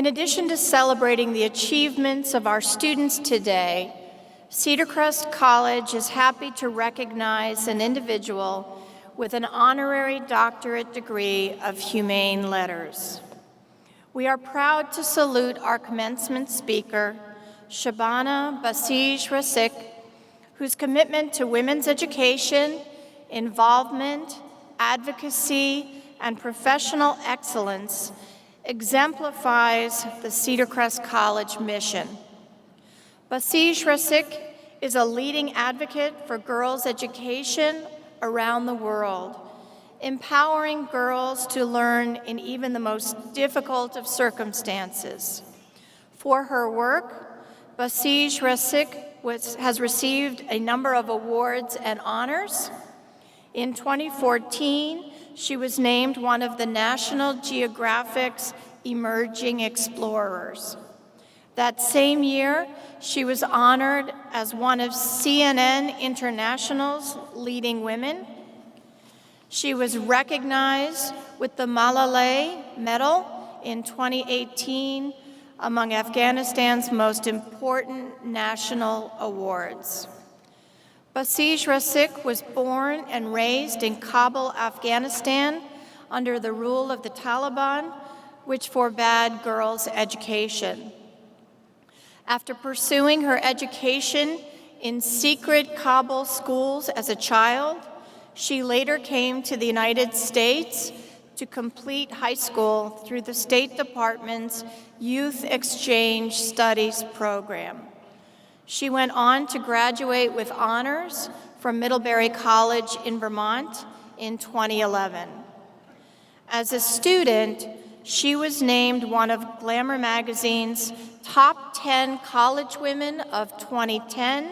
In addition to celebrating the achievements of our students today, Cedar Crest College is happy to recognize an individual with an honorary doctorate degree of humane letters. We are proud to salute our commencement speaker, Shabana Basij-Rasikh, whose commitment to women's education, involvement, advocacy, and professional excellence exemplifies the Cedar Crest College mission. Basij-Rasikh is a leading advocate for girls' education around the world, empowering girls to learn in even the most difficult of circumstances. For her work, Basij-Rasikh has received a number of awards and honors. In 2014, she was named one of the National Geographic's Emerging Explorers. That same year, she was honored as one of CNN International's leading women. She was recognized with the Malala Medal in 2018 among Afghanistan's most important national awards. Basij-Rasikh was born and raised in Kabul, Afghanistan, under the rule of the Taliban, which forbade girls' education. After pursuing her education in secret Kabul schools as a child, she later came to the United States to complete high school through the State Department's Youth Exchange Studies program. She went on to graduate with honors from Middlebury College in Vermont in 2011. As a student, she was named one of Glamour magazine's top 10 college women of 2010,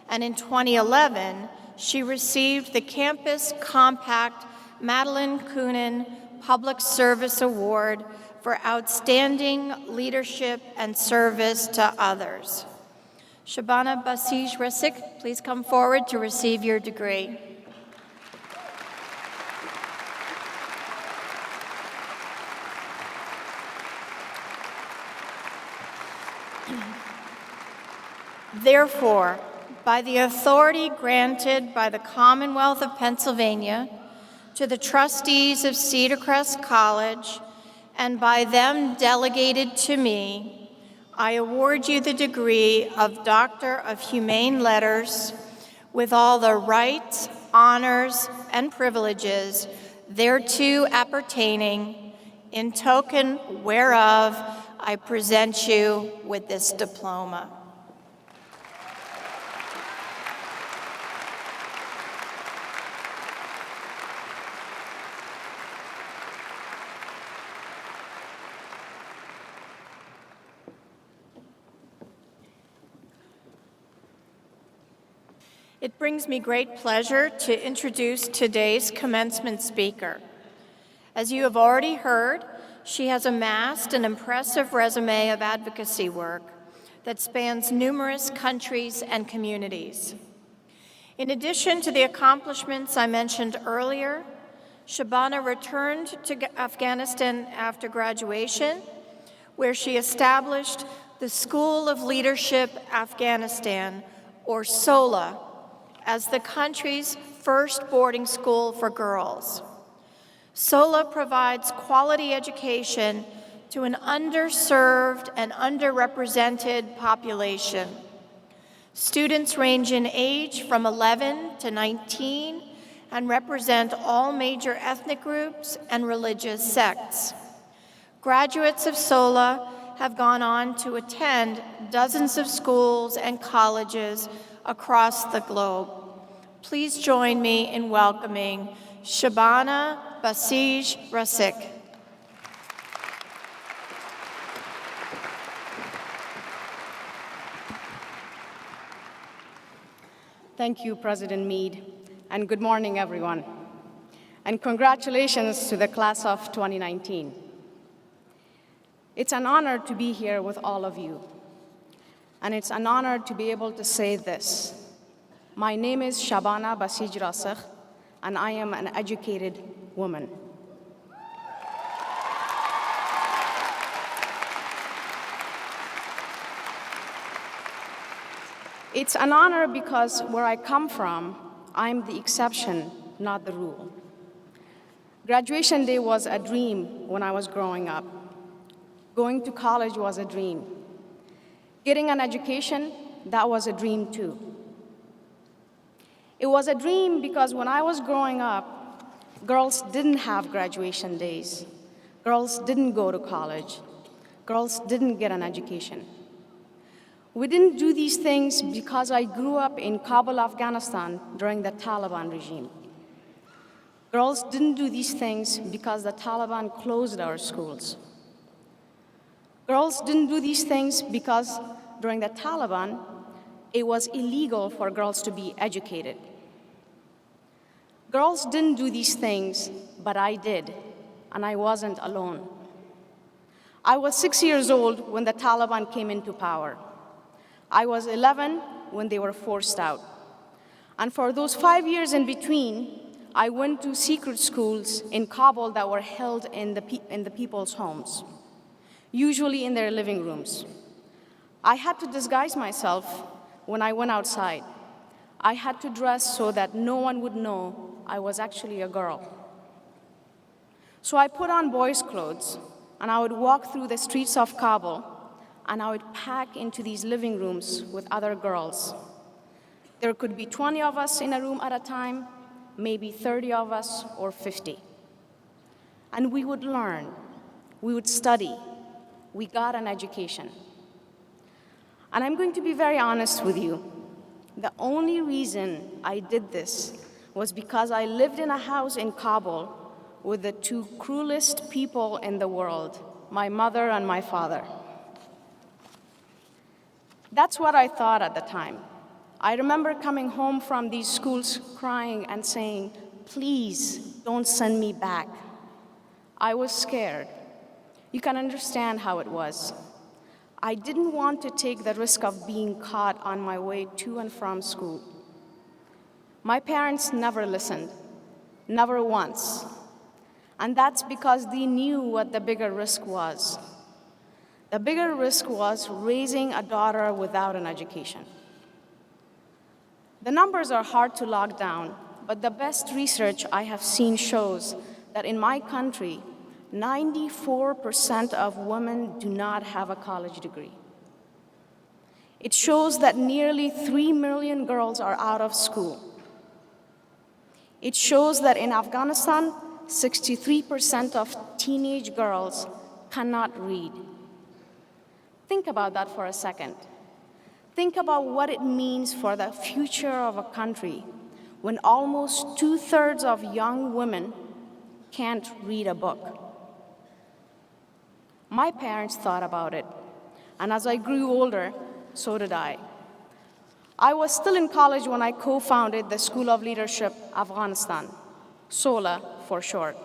and in 2011, she received the Campus Compact Madeline Kunin Public Service Award for outstanding leadership and service to others. Shabana Basij-Rasikh, please come forward to receive your degree. Therefore, by the authority granted by the Commonwealth of Pennsylvania to the trustees of Cedar Crest College, and by them delegated to me, I award you the degree of Doctor of Humane Letters with all the rights, honors, and privileges thereto appertaining, in token whereof I present you with this diploma. It brings me great pleasure to introduce today's commencement speaker. As you have already heard, she has amassed an impressive resume of advocacy work that spans numerous countries and communities. In addition to the accomplishments I mentioned earlier, Shabana returned to Afghanistan after graduation, where she established the School of Leadership Afghanistan, or SOLA, as the country's first boarding school for girls. SOLA provides quality education to an underserved and underrepresented population. Students range in age from 11 to 19 and represent all major ethnic groups and religious sects. Graduates of SOLA have gone on to attend dozens of schools and colleges across the globe. Please join me in welcoming Shabana Basij-Rasikh. Thank you, President Meade, and good morning, everyone. And congratulations to the class of 2019. It's an honor to be here with all of you. And it's an honor to be able to say this. My name is Shabana Basij-Rasikh, and I am an educated woman. It's an honor because where I come from, I'm the exception, not the rule. Graduation day was a dream when I was growing up. Going to college was a dream. Getting an education, that was a dream too. It was a dream because when I was growing up, girls didn't have graduation days. Girls didn't go to college. Girls didn't get an education. We didn't do these things because I grew up in Kabul, Afghanistan during the Taliban regime. Girls didn't do these things because the Taliban closed our schools. Girls didn't do these things because during the Taliban, it was illegal for girls to be educated. Girls didn't do these things, but I did, and I wasn't alone. I was 6 years old when the Taliban came into power. I was 11 when they were forced out. And for those 5 years in between, I went to secret schools in Kabul that were held in the people's homes, usually in their living rooms. I had to disguise myself when I went outside. I had to dress so that no one would know I was actually a girl. So I put on boys' clothes, and I would walk through the streets of Kabul, and I would pack into these living rooms with other girls. There could be 20 of us in a room at a time, maybe 30 of us or 50. And we would learn, we would study, we got an education. And I'm going to be very honest with you. The only reason I did this was because I lived in a house in Kabul with the two cruelest people in the world, my mother and my father. That's what I thought at the time. I remember coming home from these schools crying and saying, "Please, don't send me back." I was scared. You can understand how it was. I didn't want to take the risk of being caught on my way to and from school. My parents never listened, never once. And that's because they knew what the bigger risk was. The bigger risk was raising a daughter without an education. The numbers are hard to lock down, but the best research I have seen shows that in my country, 94% of women do not have a college degree. It shows that nearly 3 million girls are out of school. It shows that in Afghanistan, 63% of teenage girls cannot read. Think about that for a second. Think about what it means for the future of a country when almost 2/3 of young women can't read a book. My parents thought about it, and as I grew older, so did I. I was still in college when I co-founded the School of Leadership Afghanistan, SOLA for short.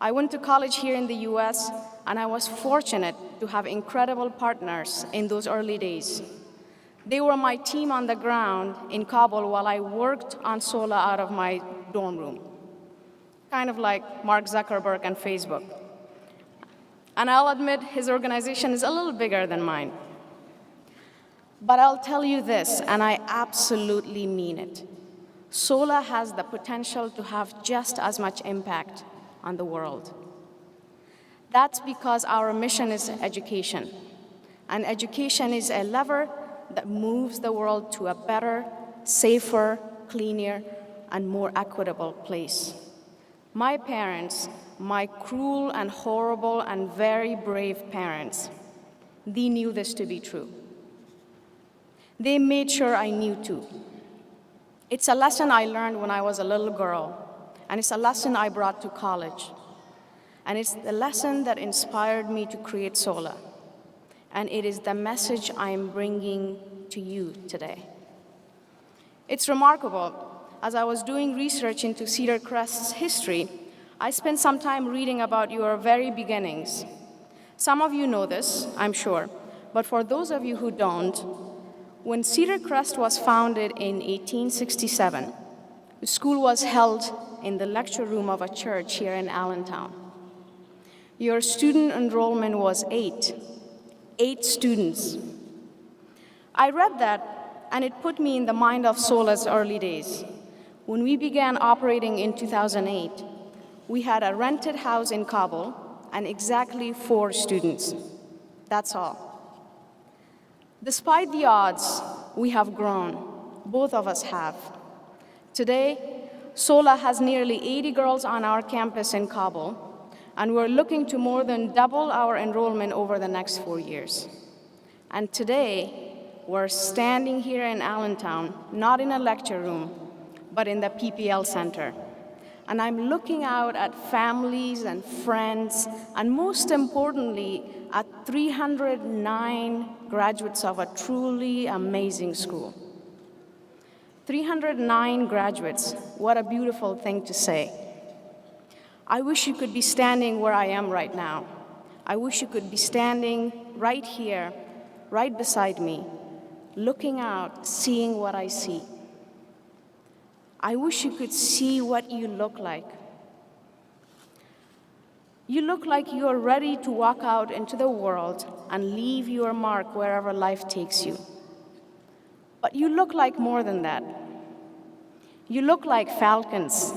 I went to college here in the US, and I was fortunate to have incredible partners in those early days. They were my team on the ground in Kabul while I worked on SOLA out of my dorm room, kind of like Mark Zuckerberg and Facebook. And I'll admit his organization is a little bigger than mine. But I'll tell you this, and I absolutely mean it. SOLA has the potential to have just as much impact on the world. That's because our mission is education. And education is a lever that moves the world to a better, safer, cleaner, and more equitable place. My parents, my cruel and horrible and very brave parents, they knew this to be true. They made sure I knew too. It's a lesson I learned when I was a little girl, and it's a lesson I brought to college. And it's the lesson that inspired me to create SOLA. And it is the message I'm bringing to you today. It's remarkable. As I was doing research into Cedar Crest's history, I spent some time reading about your very beginnings. Some of you know this, I'm sure, but for those of you who don't, when Cedar Crest was founded in 1867, the school was held in the lecture room of a church here in Allentown. Your student enrollment was 8 students. I read that and it put me in the mind of SOLA's early days. When we began operating in 2008, we had a rented house in Kabul and exactly 4 students. That's all. Despite the odds, we have grown. Both of us have. Today, SOLA has nearly 80 girls on our campus in Kabul, and we're looking to more than double our enrollment over the next 4 years. And today, we're standing here in Allentown, not in a lecture room, but in the PPL Center. And I'm looking out at families and friends, and most importantly, at 309 graduates of a truly amazing school. 309 graduates, what a beautiful thing to say. I wish you could be standing where I am right now. I wish you could be standing right here, right beside me, looking out, seeing what I see. I wish you could see what you look like. You look like you are ready to walk out into the world and leave your mark wherever life takes you. But you look like more than that. You look like falcons.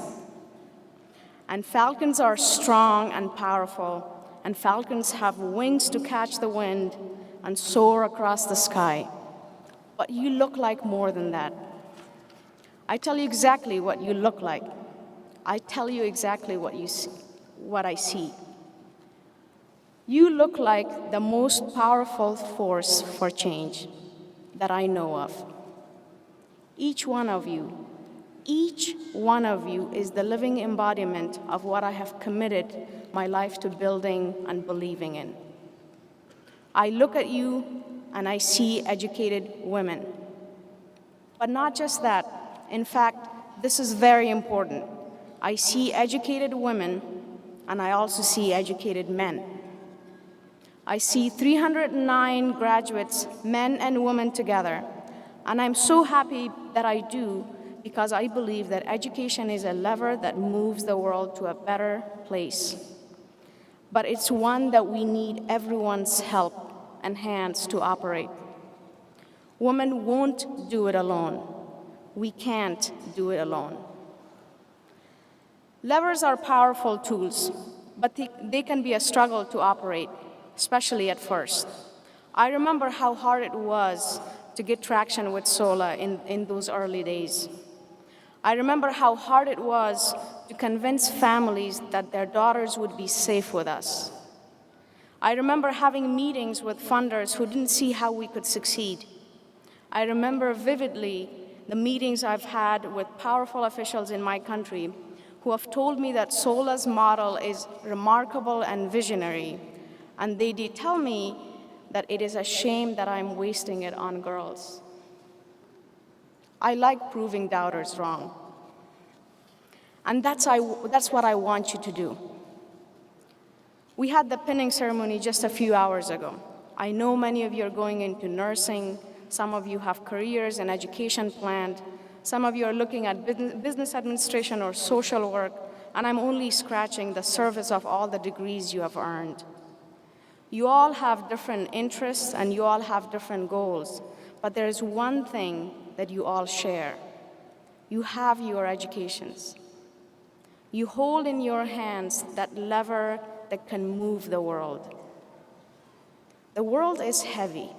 And falcons are strong and powerful, and falcons have wings to catch the wind and soar across the sky. But you look like more than that. I tell you exactly what you look like. I tell you exactly what I see. You look like the most powerful force for change that I know of. Each one of you is the living embodiment of what I have committed my life to building and believing in. I look at you and I see educated women. But not just that. In fact, this is very important. I see educated women, and I also see educated men. I see 309 graduates, men and women together, and I'm so happy that I do, because I believe that education is a lever that moves the world to a better place. But it's one that we need everyone's help and hands to operate. Women won't do it alone. We can't do it alone. Levers are powerful tools, but they can be a struggle to operate, especially at first. I remember how hard it was to get traction with SOLA in those early days. I remember how hard it was to convince families that their daughters would be safe with us. I remember having meetings with funders who didn't see how we could succeed. I remember vividly the meetings I've had with powerful officials in my country who have told me that SOLA's model is remarkable and visionary, and they tell me that it is a shame that I'm wasting it on girls. I like proving doubters wrong. And that's what I want you to do. We had the pinning ceremony just a few hours ago. I know many of you are going into nursing. Some of you have careers and education planned. Some of you are looking at business administration or social work, and I'm only scratching the surface of all the degrees you have earned. You all have different interests and you all have different goals, but there is one thing that you all share. You have your educations. You hold in your hands that lever that can move the world. The world is heavy.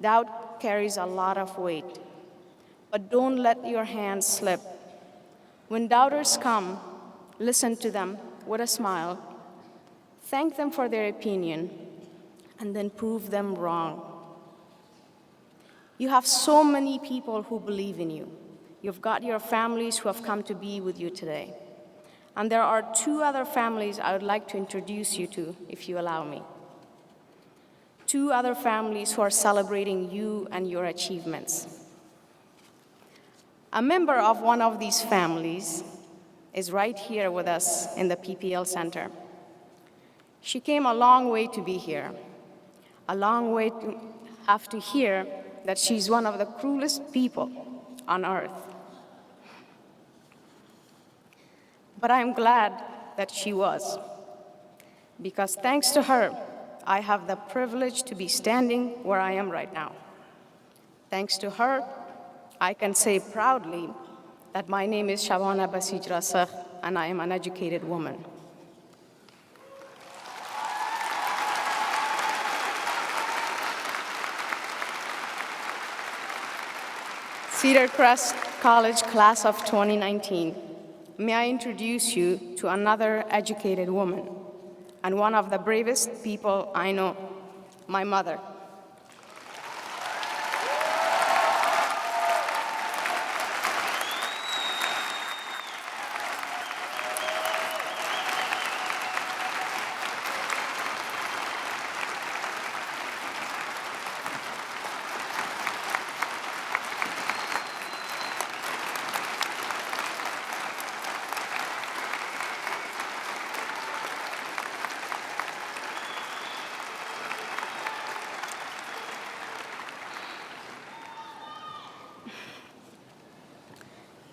Doubt carries a lot of weight, but don't let your hands slip. When doubters come, listen to them with a smile, thank them for their opinion, and then prove them wrong. You have so many people who believe in you. You've got your families who have come to be with you today. And there are 2 other families I would like to introduce you to, if you allow me. 2 other families who are celebrating you and your achievements. A member of one of these families is right here with us in the PPL Center. She came a long way to be here, a long way to have to hear that she's one of the cruelest people on earth. But I'm glad that she was, because thanks to her, I have the privilege to be standing where I am right now. Thanks to her, I can say proudly that my name is Shabana Basij-Rasikh, and I am an educated woman. Cedar Crest College Class of 2019, may I introduce you to another educated woman and one of the bravest people I know, my mother.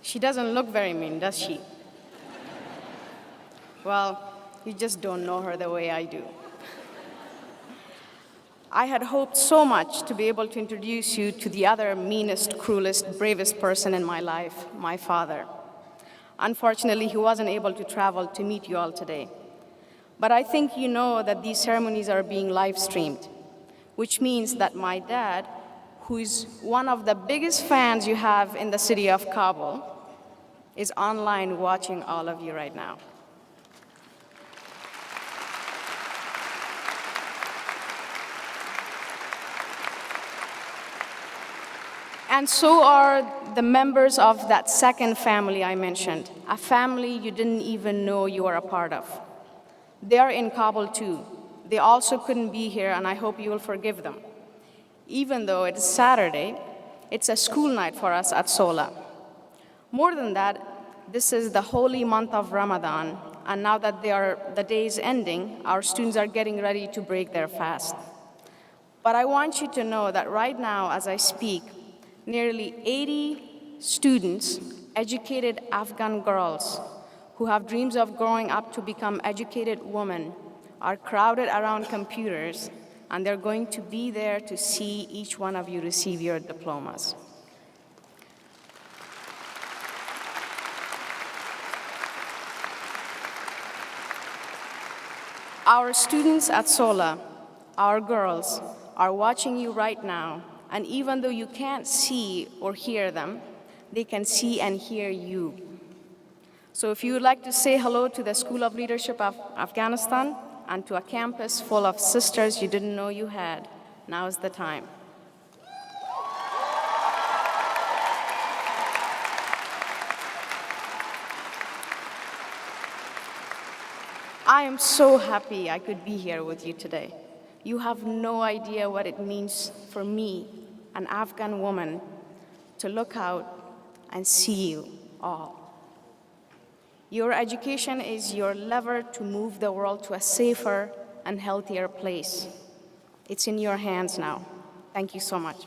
She doesn't look very mean, does she? Well, you just don't know her the way I do. I had hoped so much to be able to introduce you to the other meanest, cruelest, bravest person in my life, my father. Unfortunately, he wasn't able to travel to meet you all today. But I think you know that these ceremonies are being live streamed, which means that my dad, who is one of the biggest fans you have in the city of Kabul, is online watching all of you right now. And so are the members of that second family I mentioned, a family you didn't even know you were a part of. They are in Kabul too. They also couldn't be here, and I hope you will forgive them. Even though it's Saturday, it's a school night for us at SOLA. More than that, this is the holy month of Ramadan, and now that the day is ending, our students are getting ready to break their fast. But I want you to know that right now, as I speak, nearly 80 students, educated Afghan girls who have dreams of growing up to become educated women, are crowded around computers, and they're going to be there to see each one of you receive your diplomas. Our students at SOLA, our girls, are watching you right now, and even though you can't see or hear them, they can see and hear you. So if you would like to say hello to the School of Leadership of Afghanistan and to a campus full of sisters you didn't know you had, now is the time. I am so happy I could be here with you today. You have no idea what it means for me, an Afghan woman, to look out and see you all. Your education is your lever to move the world to a safer and healthier place. It's in your hands now. Thank you so much.